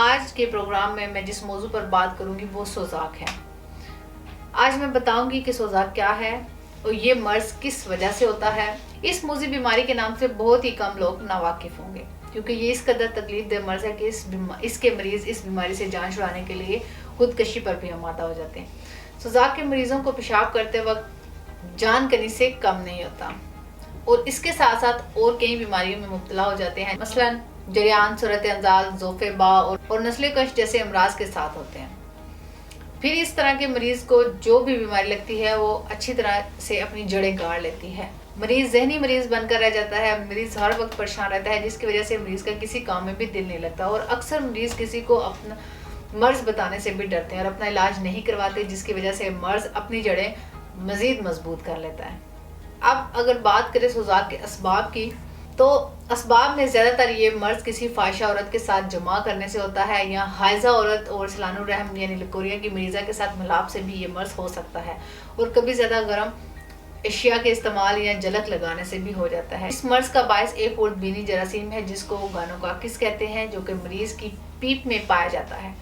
आज के प्रोग्राम में मैं जिस मौजू पर बात करूंगी वो सोजाक है। आज मैं बताऊंगी कि सोजाक क्या है और ये मर्ज किस वजह से होता है। इस मोजी बीमारी के नाम से बहुत ही कम लोग नावाकिफ होंगे, क्योंकि ये इस कदर तकलीफ दे मर्ज है कि इसके मरीज इस बीमारी से जान छुड़ाने के लिए खुदकशी पर भी आमादा हो जाते हैं। सोजाक के मरीजों को पेशाब करते वक्त जान कनी से कम नहीं होता और इसके साथ साथ और कई बीमारियों में मुब्तला हो जाते हैं, मसलन जरियान, सूरत अंजाल, जोफेबा और नस्ल कश जैसे अमराज के साथ होते हैं। फिर इस तरह के मरीज को जो भी बीमारी लगती है वो अच्छी तरह से अपनी जड़ें गाड़ लेती है। मरीज जहनी मरीज बनकर रह जाता है। मरीज हर वक्त परेशान रहता है, जिसकी वजह से मरीज का किसी काम में भी दिल नहीं लगता और अक्सर मरीज किसी को अपना मर्ज बताने से भी डरते हैं और अपना इलाज नहीं करवाते, जिसकी वजह से मर्ज अपनी जड़ें मजीद मजबूत कर लेता है। अब अगर बात करें सोजाक के असबाब की, तो असबाब में ज़्यादातर ये मर्ज किसी फाहिशा औरत के साथ जमा करने से होता है या हाइजा औरत और सलानुर रहम यानी लकोरिया की मरीज़ा के साथ मिलाप से भी ये मर्ज हो सकता है और कभी ज़्यादा गर्म एशिया के इस्तेमाल या जलक लगाने से भी हो जाता है। इस मर्ज का बायस एक और बीनी जरासीम है जिसको गानोकाकिस कहते हैं, जो कि मरीज़ की पीप में पाया जाता है।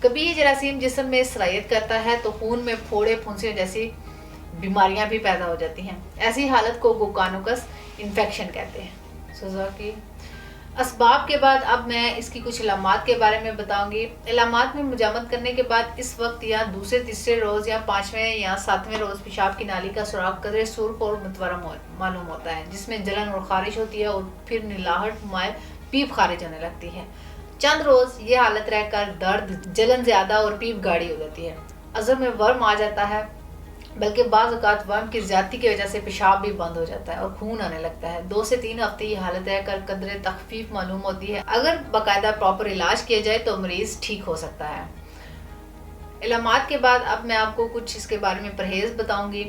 कभी ये जरासीम जिस्म में सरायत करता है तो खून में फोड़े फुंसियों जैसी बीमारियां भी पैदा हो जाती हैं। ऐसी हालत को गोकानुकस इन्फेक्शन कहते हैं। सोजाक की असबाब के बाद अब मैं इसकी कुछ इलामात के बारे में बताऊंगी। इलामात में मुजामत करने के बाद इस वक्त या दूसरे तीसरे रोज़ या 5वें या 7वें रोज़ पेशाब की नाली का सुराख कदरे सुर्ख और मुतवरम मालूम होता है, जिसमें जलन और खारिश होती है और फिर नीलाहट मायल पीप खारिज होने लगती है। चंद रोज़ ये हालत रहकर दर्द, जलन ज़्यादा और पीप गाढ़ी हो जाती है। अज़म में वर्म आ जाता है, बल्कि बाज़ औक़ात वर्म की ज़्यादती की वजह से पेशाब भी बंद हो जाता है और खून आने लगता है। 2 से 3 हफ्ते ये हालत रहकर कदरे तखफीफ मालूम होती है। अगर बाकायदा प्रॉपर इलाज किया जाए तो मरीज़ ठीक हो सकता है। इलामात के बाद अब मैं आपको कुछ इसके बारे में परहेज़ बताऊंगी।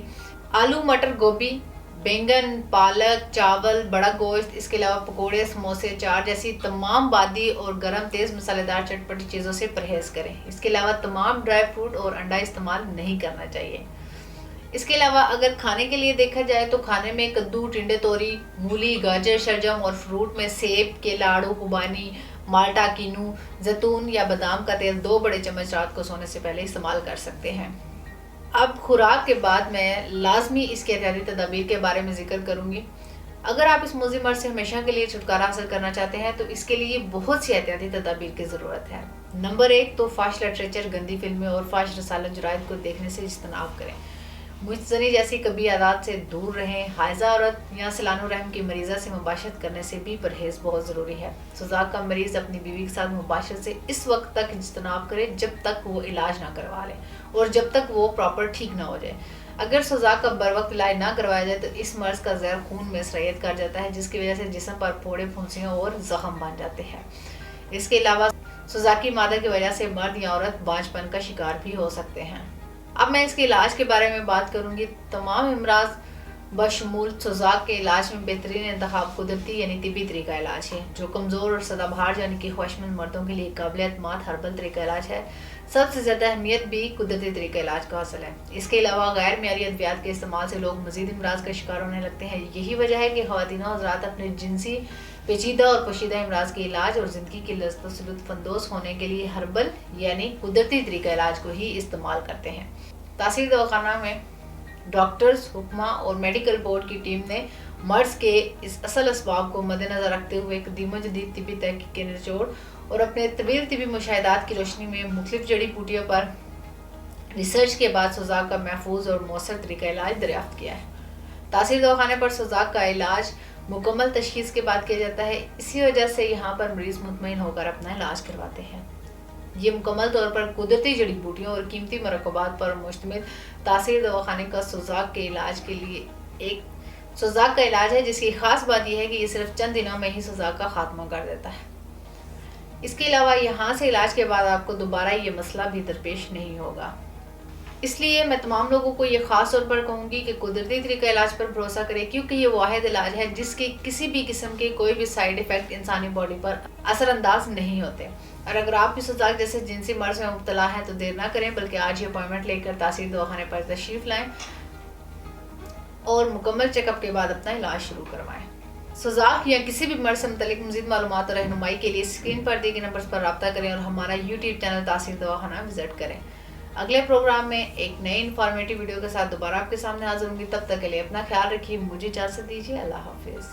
आलू, मटर, गोभी, बैंगन, पालक, चावल, बड़ा गोश्त, इसके अलावा पकोड़े, समोसे, चाट जैसी तमाम बादी और गर्म तेज़ मसालेदार चटपटी चीज़ों से परहेज़ करें। इसके अलावा तमाम ड्राई फ्रूट और अंडा इस्तेमाल नहीं करना चाहिए। इसके अलावा अगर खाने के लिए देखा जाए तो खाने में कद्दू, टिंडे, तोरी, मूली, गाजर, शलजम और फ्रूट में सेब, केला, आड़ू, खुबानी, माल्टा, कीनू, जैतून या बादाम का तेल 2 बड़े चम्मच रात को सोने से पहले इस्तेमाल कर सकते हैं। अब खुराक के बाद मैं लाजमी इसके एहतियाती तदाबीर के बारे में जिक्र करूंगी। अगर आप इस मुज़िम मर्ज से हमेशा के लिए छुटकारा हासिल करना चाहते हैं तो इसके लिए बहुत सी एहतियाती तदाबीर की ज़रूरत है। नंबर 1 तो फाश लिटरेचर, गंदी फिल्में और फाश रसाले जराइद को देखने से इज्तनाब करें। मुजनी जैसी कभी आदात से दूर रहें। हाइजा औरत या सलानुर रहम की मरीज़ा से मुबाशरत करने से भी परहेज़ बहुत ज़रूरी है। सोजाक का मरीज़ अपनी बीवी के साथ मुबाशरत से इस वक्त तक इज्तनाब करे जब तक वो इलाज ना करवा ले और जब तक वो प्रॉपर ठीक ना हो जाए। अगर सोजाक का बर वक्त इलाज ना करवाया जाए तो इस मर्ज का जहर खून में सरायत कर जाता है, जिसकी वजह से जिस्म पर फोड़े फुंसियाँ और ज़ख्म बन जाते हैं। इसके अलावा सोजाकी मादा की वजह से मर्द या औरत बांझपन का शिकार भी हो सकते हैं। अब मैं इसके इलाज के बारे में बात करूंगी। तमाम अमराज बशमूल सोजाक के इलाज में बेहतरीन इंतखाब कुदरती यानी तिबी तरीका इलाज है, जो कमज़ोर और सदाबहार यानी कि ख्वाहिशमंद मर्दों के लिए काबिल एतमाद हर्बल तरीका इलाज है। सबसे ज़्यादा अहमियत भी कुदरती तरीका इलाज का हासिल है। इसके अलावा गैर मियारी अद्वियात के इस्तेमाल से लोग मजीद अमराज का शिकार होने लगते हैं। यही वजह है कि ख़वातीन और हज़रात अपने जिनसी पेचीदा और पोशीदा अमराज के इलाज और ज़िंदगी की लुत्फ़अंदोज़ होने के लिए हर्बल यानी कुदरती तरीका इलाज को ही इस्तेमाल करते हैं। तासीर दवाखाना में डॉक्टर्स, हुक्मा और मेडिकल बोर्ड की टीम ने मर्ज के इस असल असबाब को मद्देनज़र रखते हुए कदीम जदीद तिबी तहकीक के निचोड़ और अपने तवील तिबी मुशाहिदात की रोशनी में मुख्तलिफ जड़ी बूटियों पर रिसर्च के बाद सोजाक का महफूज और मौसर तरीका इलाज दरियाफ्त किया है। तासीर दवाखाने पर सोजाक का इलाज मुकम्मल तशखीस के बाद किया जाता है। इसी वजह से यहाँ पर मरीज़ मुतमईन होकर अपना इलाज करवाते हैं। ये मुकम्मल तौर पर कुदरती जड़ी बूटियों और कीमती मरकबात पर मुश्तमिल तासीर दवाखाने का सोजाक के इलाज के लिए एक सोजाक का इलाज है, जिसकी ख़ास बात यह है कि ये सिर्फ चंद दिनों में ही सोजाक का खात्मा कर देता है। इसके अलावा यहाँ से इलाज के बाद आपको दोबारा ये मसला भी दरपेश नहीं होगा। इसलिए मैं तमाम लोगों को ये ख़ास तौर पर कहूँगी कि कुदरती तरीका इलाज पर भरोसा करें, क्योंकि ये वाहिद इलाज है जिसके किसी भी किस्म के कोई भी साइड इफ़ेक्ट इंसानी बॉडी पर असरअंदाज नहीं होते। और अगर आप भी सोजाक जैसे जिनसी मर्ज में मुब्तला हैं तो देर ना करें, बल्कि आज ही अपॉइंटमेंट लेकर तासीर दवाखाने पर तशरीफ़ लाएँ और मुकम्मल चेकअप के बाद अपना इलाज शुरू करवाएँ। सोजाक या किसी भी मर्ज से मुतल्लिक मज़ीद मालूमात और रहनुमाई के लिए स्क्रीन पर दिए गए नंबर्स पर रब्ता करें और हमारा यूट्यूब चैनल तासीर दवाखाना विजिट करें। अगले प्रोग्राम में एक नए इन्फॉर्मेटिव वीडियो के साथ दोबारा आपके सामने हाजिर होंगी। तब तक के लिए अपना ख्याल रखिए, मुझे इजाज़त दीजिए। अल्लाह हाफिज़।